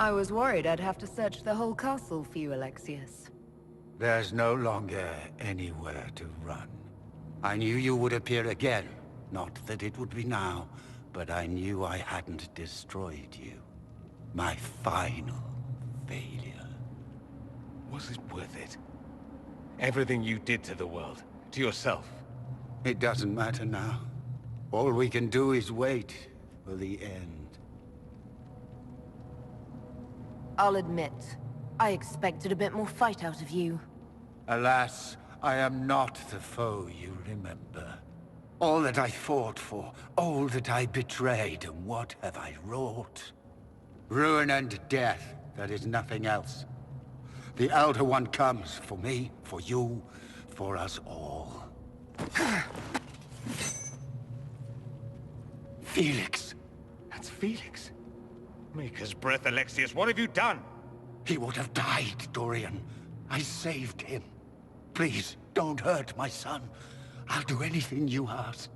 I was worried I'd have to search the whole castle for you, Alexius. There's no longer anywhere to run. I knew you would appear again. Not that it would be now, but I knew I hadn't destroyed you. My final failure. Was it worth it? Everything you did to the world, to yourself. It doesn't matter now. All we can do is wait for the end. I'll admit, I expected a bit more fight out of you. Alas, I am not the foe you remember. All that I fought for, all that I betrayed, and what have I wrought? Ruin and death, that is nothing else. The Elder One comes for me, for you, for us all. Felix. That's Felix. Maker's breath, Alexius, what have you done? He would have died, Dorian. I saved him. Please, don't hurt my son. I'll do anything you ask.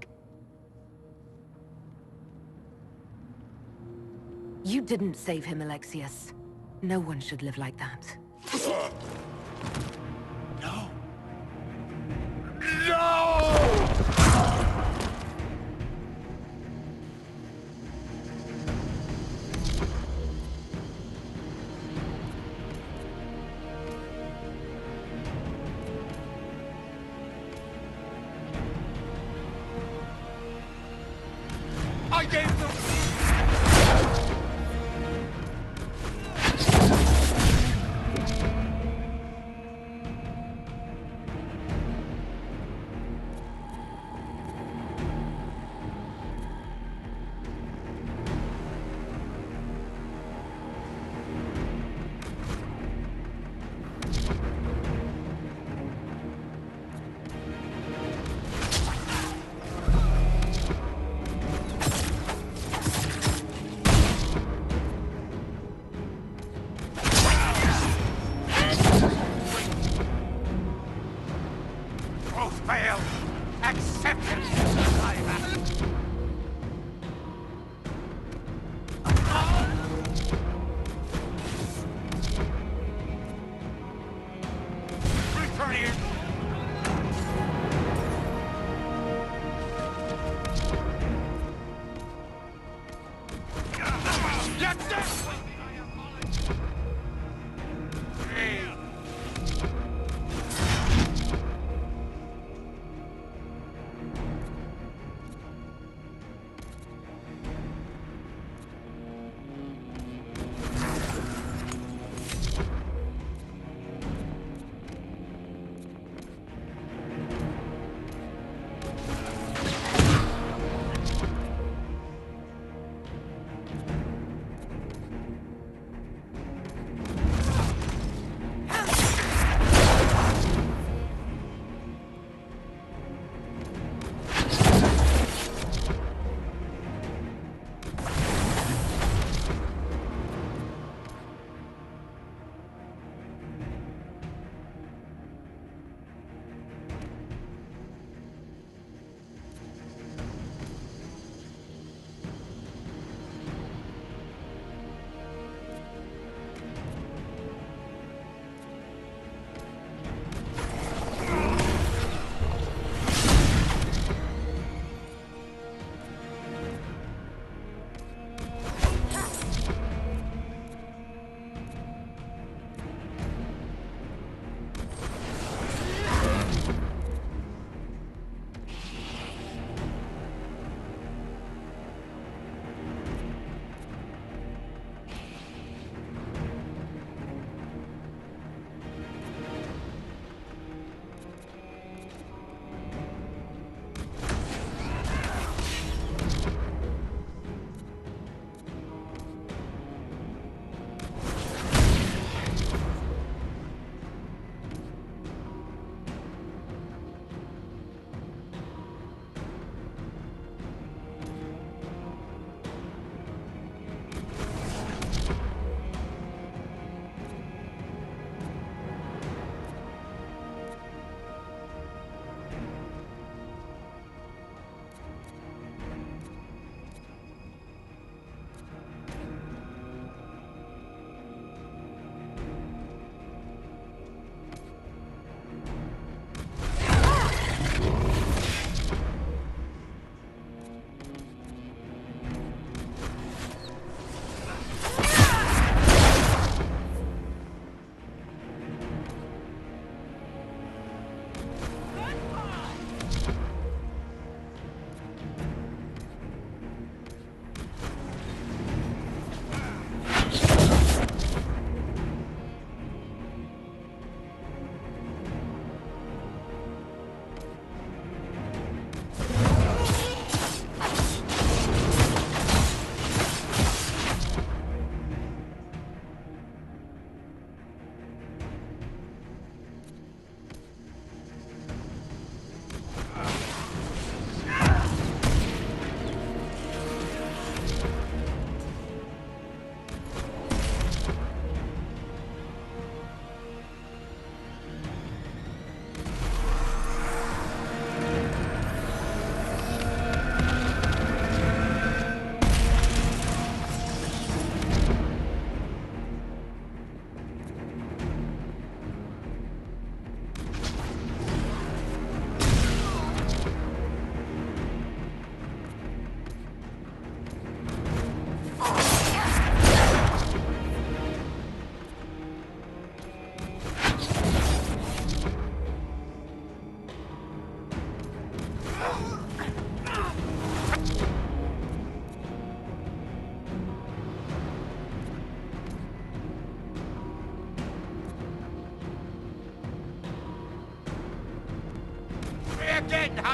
You didn't save him, Alexius. No one should live like that. No. No! I gave them...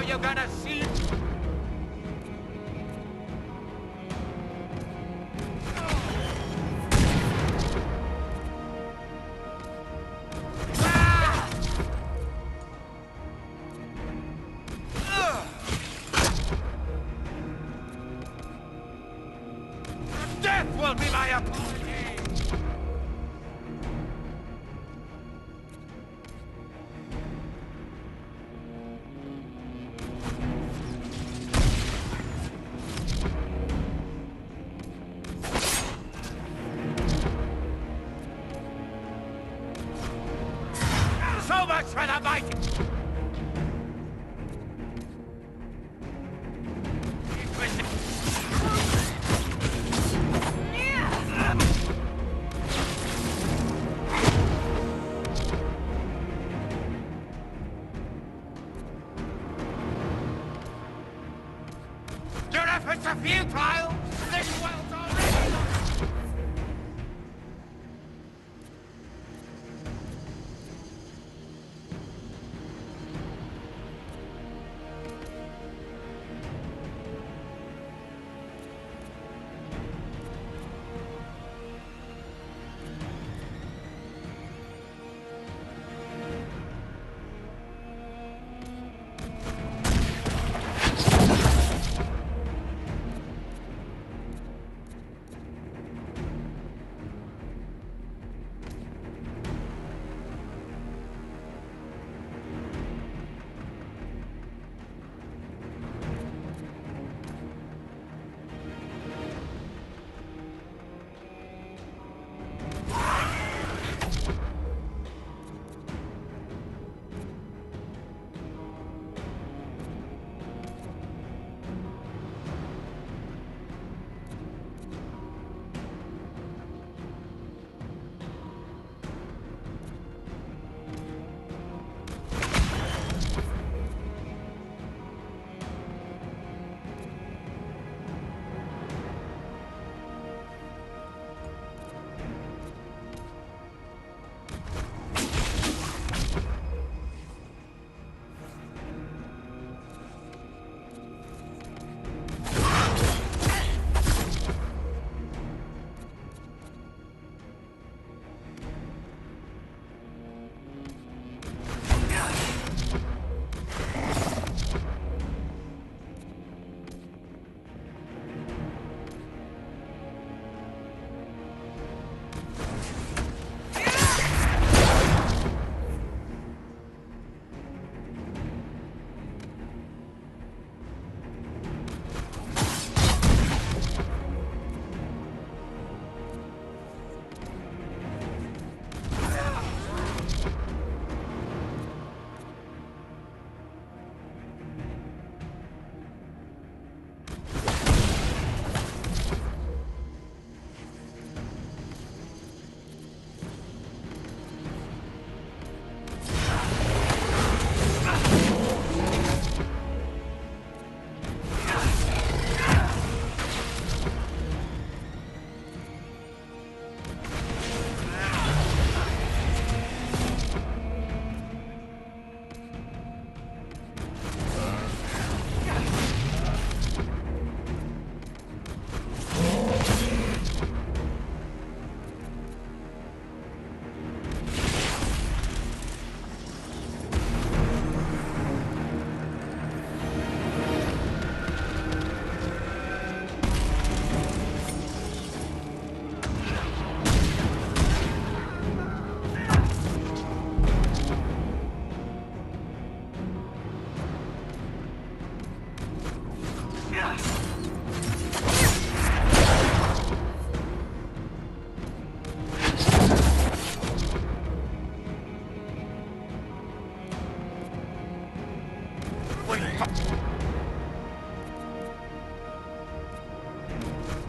how you're gonna see? Death will be my apology! So much for the Viking! Your efforts are futile! This world's already lost!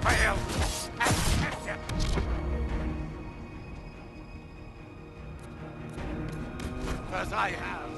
Fail! As I have.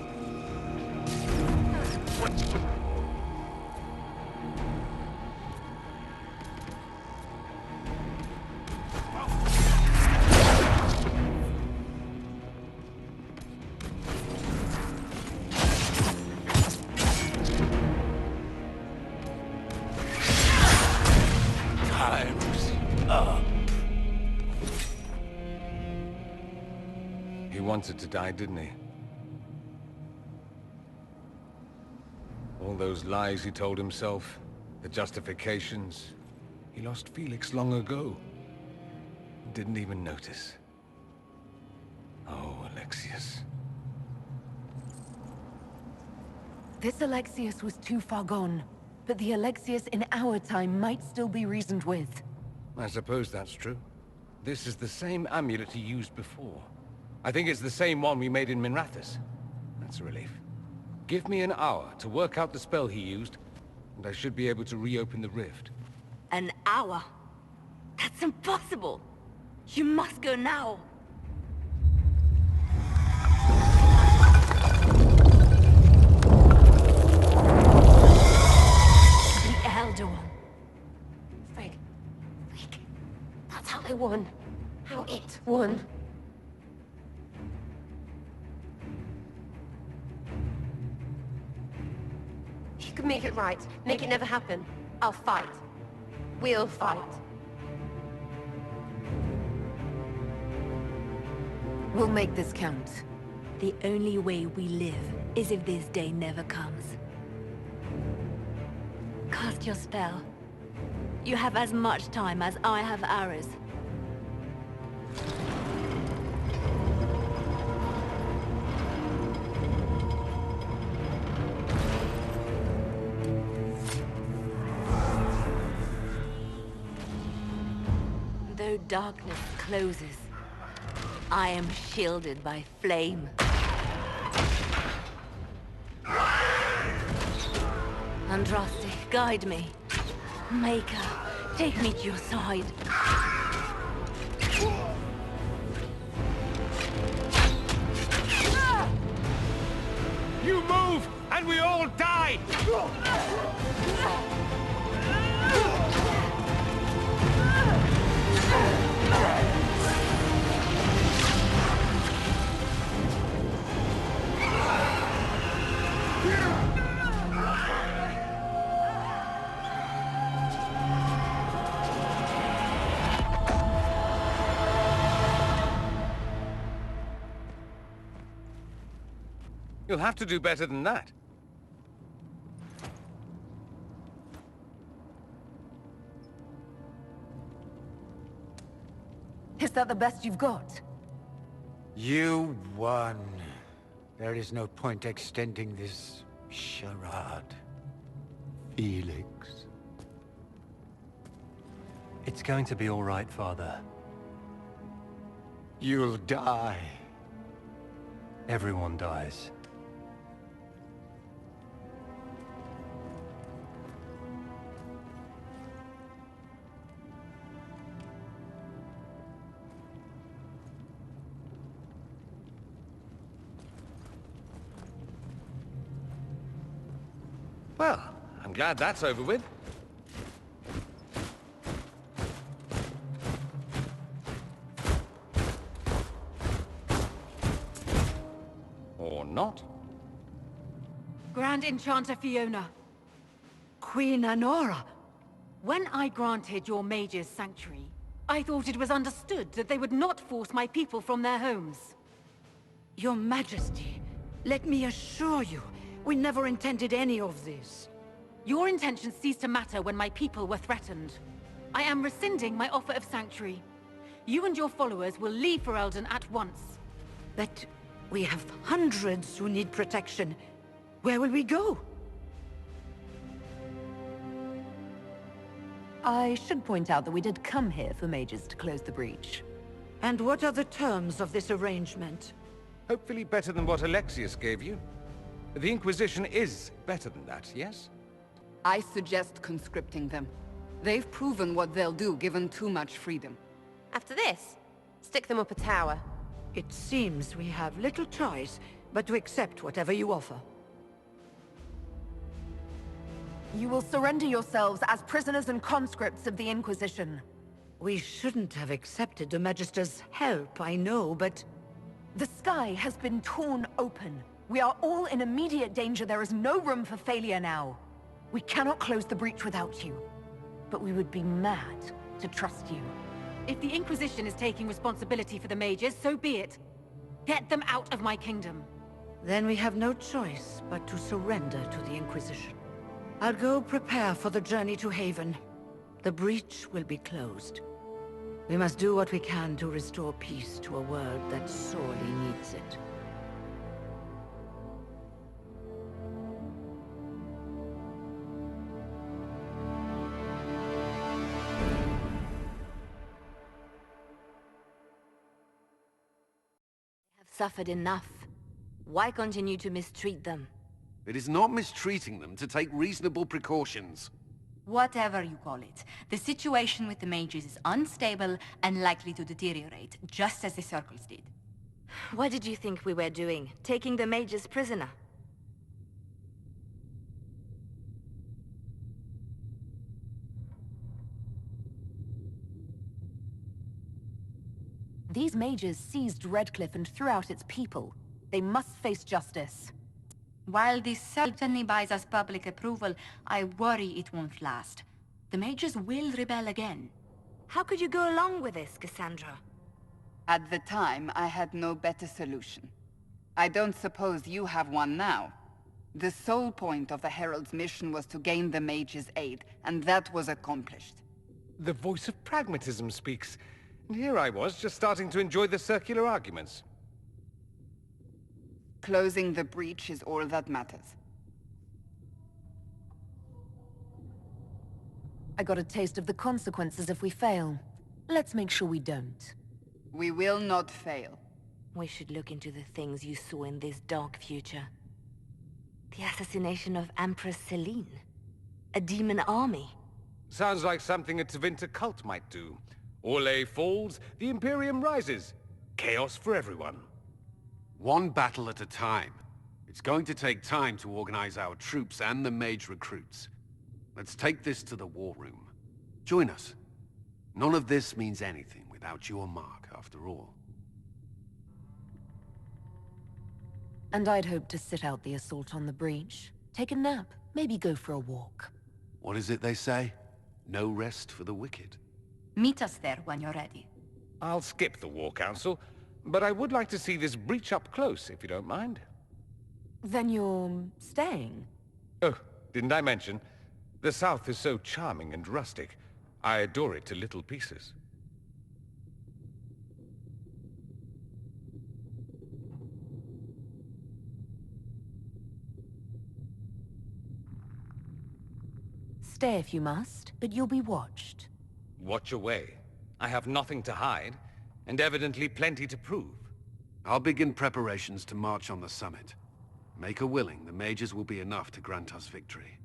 wanted to die, didn't he? All those lies he told himself, the justifications. He lost Felix long ago. Didn't even notice. Oh, Alexius. This Alexius was too far gone, but the Alexius in our time might still be reasoned with. I suppose that's true. This is the same amulet he used before. I think it's the same one we made in Minrathous. That's a relief. Give me an hour to work out the spell he used, and I should be able to reopen the rift. An hour? That's impossible! You must go now! The Elder One. Frigg. That's how they won. How it won. If you can make it right, make it never happen, I'll fight. We'll fight. We'll make this count. The only way we live is if this day never comes. Cast your spell. You have as much time as I have arrows. Though darkness closes, I am shielded by flame. Andraste, guide me. Maker, take me to your side. You move, and we all die! You'll have to do better than that. Is that the best you've got? You won. There is no point extending this charade. Felix. It's going to be all right, Father. You'll die. Everyone dies. Well, I'm glad that's over with. Or not. Grand Enchanter Fiona. Queen Anora. When I granted your mages sanctuary, I thought it was understood that they would not force my people from their homes. Your Majesty, let me assure you, we never intended any of this. Your intentions ceased to matter when my people were threatened. I am rescinding my offer of sanctuary. You and your followers will leave Ferelden at once. But we have hundreds who need protection. Where will we go? I should point out that we did come here for mages to close the breach. And what are the terms of this arrangement? Hopefully better than what Alexius gave you. The Inquisition is better than that, yes? I suggest conscripting them. They've proven what they'll do given too much freedom. After this, stick them up a tower. It seems we have little choice but to accept whatever you offer. You will surrender yourselves as prisoners and conscripts of the Inquisition. We shouldn't have accepted the Magister's help, I know, but... The sky has been torn open. We are all in immediate danger. There is no room for failure now. We cannot close the breach without you. But we would be mad to trust you. If the Inquisition is taking responsibility for the mages, so be it. Get them out of my kingdom. Then we have no choice but to surrender to the Inquisition. I'll go prepare for the journey to Haven. The breach will be closed. We must do what we can to restore peace to a world that sorely needs it. Have suffered enough. Why continue to mistreat them? It is not mistreating them to take reasonable precautions. Whatever you call it, the situation with the mages is unstable and likely to deteriorate, just as the Circles did. What did you think we were doing? Taking the mages prisoner? These mages seized Redcliffe and threw out its people. They must face justice. While this certainly buys us public approval, I worry it won't last. The mages will rebel again. How could you go along with this, Cassandra? At the time, I had no better solution. I don't suppose you have one now. The sole point of the Herald's mission was to gain the mage's aid, and that was accomplished. The voice of pragmatism speaks. And here I was, just starting to enjoy the circular arguments. Closing the breach is all that matters. I got a taste of the consequences if we fail. Let's make sure we don't. We will not fail. We should look into the things you saw in this dark future. The assassination of Empress Celine. A demon army. Sounds like something a Tevinter cult might do. Orlais falls, the Imperium rises. Chaos for everyone. One battle at a time. It's going to take time to organize our troops and the mage recruits. Let's take this to the war room. Join us. None of this means anything without your mark, after all. And I'd hoped to sit out the assault on the breach. Take a nap, maybe go for a walk. What is it they say? No rest for the wicked. Meet us there when you're ready. I'll skip the War Council, but I would like to see this breach up close, if you don't mind. Then you're staying? Oh, didn't I mention? The South is so charming and rustic. I adore it to little pieces. Stay if you must, but you'll be watched. Watch your way. I have nothing to hide, and evidently plenty to prove. I'll begin preparations to march on the summit. Maker willing, the mages will be enough to grant us victory.